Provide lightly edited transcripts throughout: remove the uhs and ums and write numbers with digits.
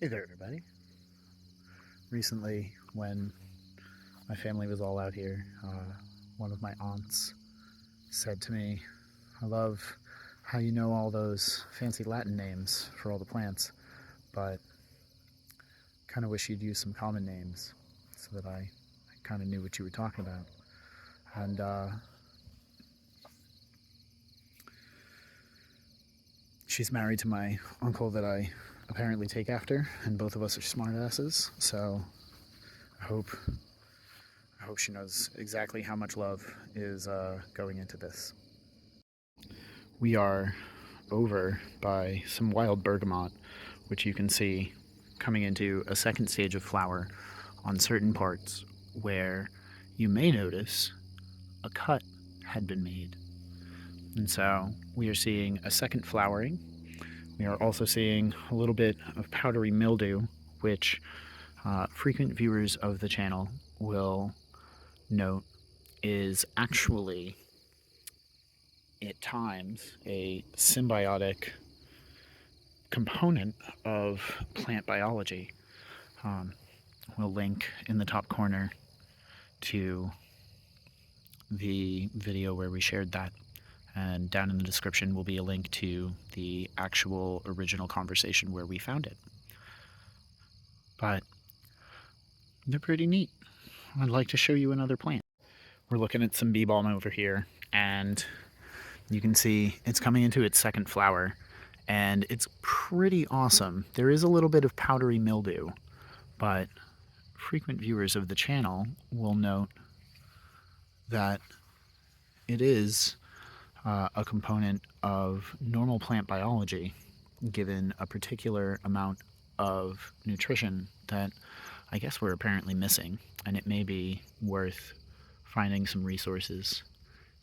Hey there, everybody. Recently, when my family was all out here, one of my aunts said to me, I love how you know all those fancy Latin names for all the plants, but kind of wish you'd use some common names so that I kind of knew what you were talking about. And she's married to my uncle that I apparently take after, and both of us are smartasses, so I hope she knows exactly how much love is going into this. We are over by some wild bergamot, which you can see coming into a second stage of flower on certain parts where you may notice a cut had been made. And so we are seeing a second flowering. We are also seeing a little bit of powdery mildew, which frequent viewers of the channel will note is actually at times a symbiotic component of plant biology. We'll link in the top corner to the video where we shared that, and down in the description will be a link to the actual original conversation where we found it. But they're pretty neat. I'd like to show you another plant. We're looking at some bee balm over here, and you can see it's coming into its second flower, and it's pretty awesome. There is a little bit of powdery mildew, but frequent viewers of the channel will note that it is a component of normal plant biology, given a particular amount of nutrition that I guess we're apparently missing, and it may be worth finding some resources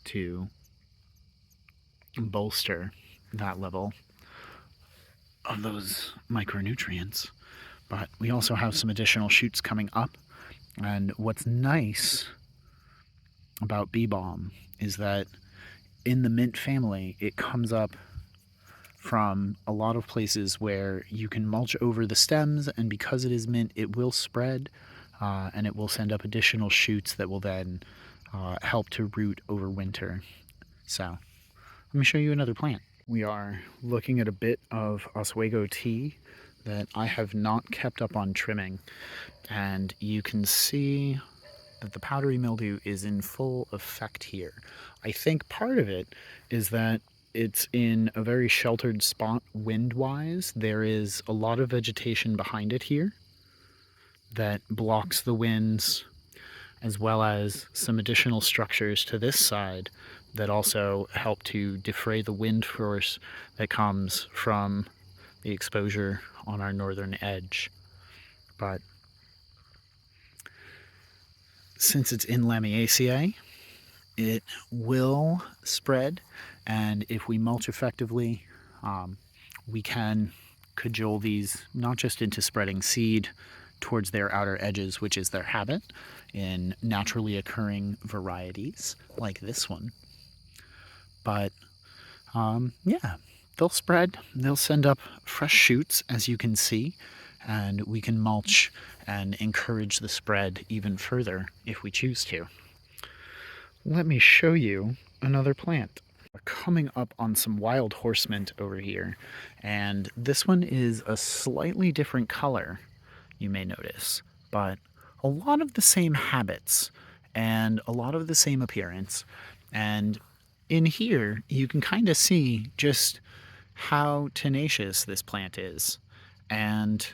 to bolster that level of those micronutrients. But we also have some additional shoots coming up, and what's nice about bee balm is that in the mint family it comes up from a lot of places where you can mulch over the stems, and because it is mint it will spread and it will send up additional shoots that will then help to root over winter. So let me show you another plant. We are looking at a bit of Oswego tea that I have not kept up on trimming, and you can see that the powdery mildew is in full effect here. I think part of it is that it's in a very sheltered spot wind-wise. There is a lot of vegetation behind it here that blocks the winds, as well as some additional structures to this side that also help to defray the wind force that comes from the exposure on our northern edge. But since it's in Lamiaceae, it will spread, and if we mulch effectively, we can cajole these not just into spreading seed towards their outer edges, which is their habit in naturally occurring varieties like this one, but yeah, they'll spread, they'll send up fresh shoots, as you can see, and we can mulch and encourage the spread even further if we choose to. Let me show you another plant. We're coming up on some wild horse mint over here, and this one is a slightly different color, you may notice, but a lot of the same habits and a lot of the same appearance. And in here you can kind of see just how tenacious this plant is and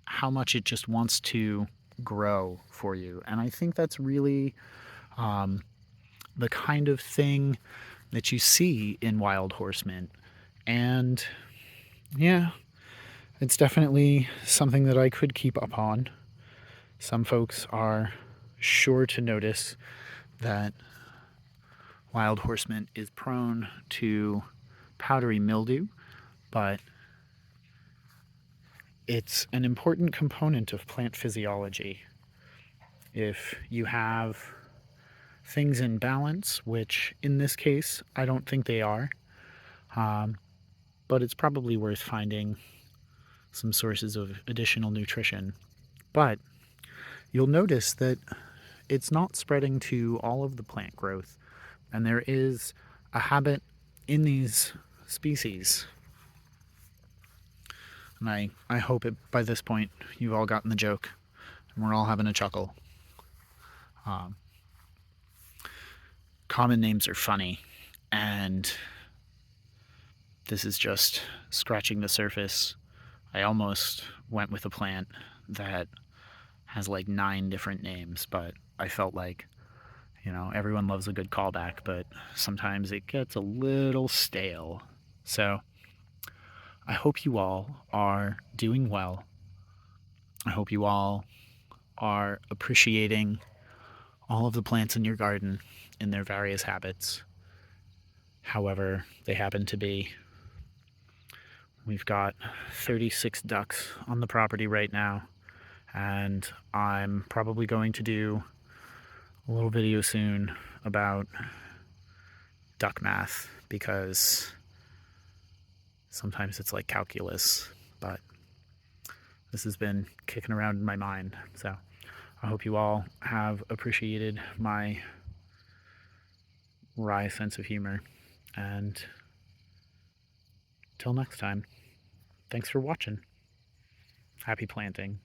how much it just wants to grow for you. And I think that's really the kind of thing that you see in wild horse mint. And yeah, it's definitely something that I could keep up on. Some folks are sure to notice that wild horse mint is prone to powdery mildew, but it's an important component of plant physiology. If you have things in balance, which in this case I don't think they are, but it's probably worth finding some sources of additional nutrition. But you'll notice that it's not spreading to all of the plant growth, and there is a habit in these species. And I hope by this point you've all gotten the joke and we're all having a chuckle. Common names are funny, and this is just scratching the surface. I almost went with a plant that has like 9 different names, but I felt like, everyone loves a good callback, but sometimes it gets a little stale. So I hope you all are doing well. I hope you all are appreciating all of the plants in your garden in their various habits, however they happen to be. We've got 36 ducks on the property right now, and I'm probably going to do a little video soon about duck math, because sometimes it's like calculus, but this has been kicking around in my mind. So I hope you all have appreciated my wry sense of humor, and till next time, thanks for watching. Happy planting.